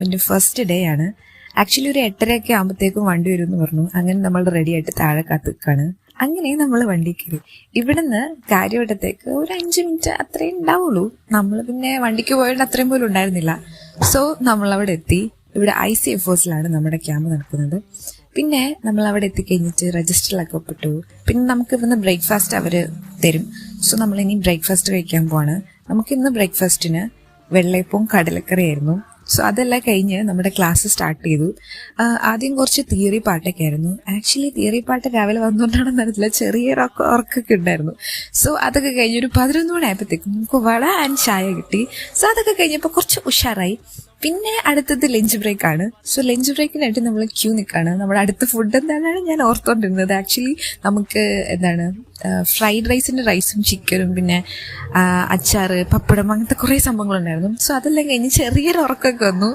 എൻ്റെ first day ആണ്. Actually ഒരു 8:30 ആകുമ്പോഴത്തേക്കും വണ്ടി വരും എന്ന് പറഞ്ഞു. അങ്ങനെ നമ്മൾ റെഡി ആയിട്ട് താഴെ കാത്തിക്കാണ്. അങ്ങനെ നമ്മൾ വണ്ടി കയറി. ഇവിടുന്ന് കാര്യവട്ടത്തേക്ക് ഒരു 5 മിനിറ്റ് അത്രേ ഉണ്ടാവുള്ളൂ. നമ്മൾ പിന്നെ വണ്ടിക്ക് പോയിട്ട് അത്രയും പോലും ഉണ്ടായിരുന്നില്ല. സോ നമ്മളവിടെ എത്തി. ഇവിടെ ICFOസിലാണ് നമ്മുടെ ക്യാമ്പ് നടക്കുന്നത്. പിന്നെ നമ്മൾ അവിടെ എത്തിക്കഴിഞ്ഞിട്ട് രജിസ്റ്ററിലൊക്കെ ഒപ്പിട്ടു. പിന്നെ നമുക്ക് ഇവിടുന്ന് ബ്രേക്ക്ഫാസ്റ്റ് അവർ തരും. സോ നമ്മളിനി ബ്രേക്ക്ഫാസ്റ്റ് കഴിക്കാൻ പോവാണ്. നമുക്കിന്ന് ബ്രേക്ക്ഫാസ്റ്റിന് വെള്ളയപ്പവും കടലക്കറിയായിരുന്നു. സോ അതെല്ലാം കഴിഞ്ഞ് നമ്മുടെ ക്ലാസ് സ്റ്റാർട്ട് ചെയ്തു. ആദ്യം കുറച്ച് തിയറി പാട്ടൊക്കെ ആയിരുന്നു. ആക്ച്വലി തിയറി പാട്ട് രാവിലെ വന്നുകൊണ്ടാണെന്ന് അറിയത്തില്ല, ചെറിയ ഉറക്കൊക്കെ ഉണ്ടായിരുന്നു. സോ അതൊക്കെ കഴിഞ്ഞ് ഒരു 11 മണി ആയപ്പോഴത്തേക്കും നമുക്ക് വട ആൻഡ് ചായ കിട്ടി. സോ അതൊക്കെ കഴിഞ്ഞപ്പോൾ കുറച്ച് ഉഷാറായി. പിന്നെ അടുത്തത് ലഞ്ച് ബ്രേക്ക് ആണ്. സോ ലഞ്ച് ബ്രേക്കിനായിട്ട് നമ്മൾ ക്യൂ നിൽക്കുകയാണ്. നമ്മുടെ അടുത്ത ഫുഡ് എന്താണെന്നാണ് ഞാൻ ഓർത്തോണ്ടിരുന്നത്. ആക്ച്വലി നമുക്ക് ഫ്രൈഡ് റൈസിന്റെ റൈസും ചിക്കനും പിന്നെ അച്ചാറ്, പപ്പടം, അങ്ങനത്തെ കുറേ സംഭവങ്ങളുണ്ടായിരുന്നു. സോ അതെല്ലാം കഴിഞ്ഞ് ചെറിയൊരു ഉറക്കമൊക്കെ വന്നു.